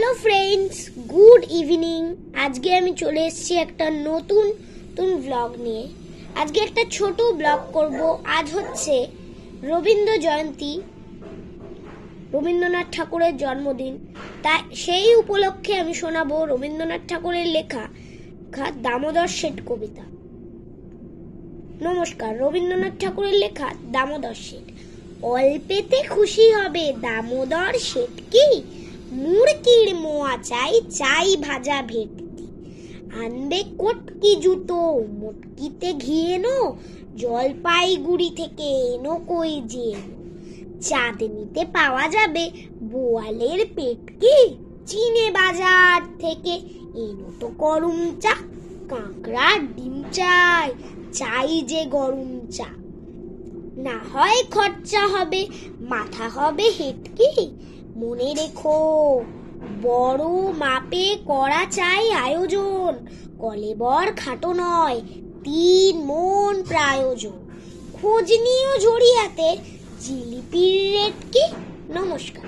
Hello friends, good evening. আজকে আমি চলে এসেছি একটা নতুন ব্লগ নিয়ে। আজকে একটা ছোট ব্লগ করব। আজ হচ্ছে রবীন্দ্র জয়ন্তী, রবীন্দ্রনাথ ঠাকুরের জন্মদিন। তাই সেই উপলক্ষে আমি শোনাবো রবীন্দ্রনাথ ঠাকুরের লেখা দামোদর শেঠ কবিতা। নমস্কার। রবীন্দ্রনাথ ঠাকুরের লেখা দামোদর শেঠ। অল্পেতে খুশি হবে দামোদর শেঠ কি, মুরকির মোয়া চাই চাই ভাজা ভেটকি। আনবে কটকি জুতো মটকিতে ঘি এনো, জলপাইগুড়ি থেকে এনো কই যে এনো। চাঁদনিতে পাওয়া যাবে বোয়ালের পেটকি, চিনে বাজার থেকে এনো তো গরম চা। কাঁকড়ার ডিম চাই চাই যে গরম চা। না হয় খরচা হবে মাথা হবে হেটকি। মনে রেখো বড় মাপে করা চাই আয়োজন, কলেবর খাটো নয় 3 মণ প্রয়োজন। খোঁজ নিও ঝরিয়াতে জিলিপির রেট কি। নমস্কার।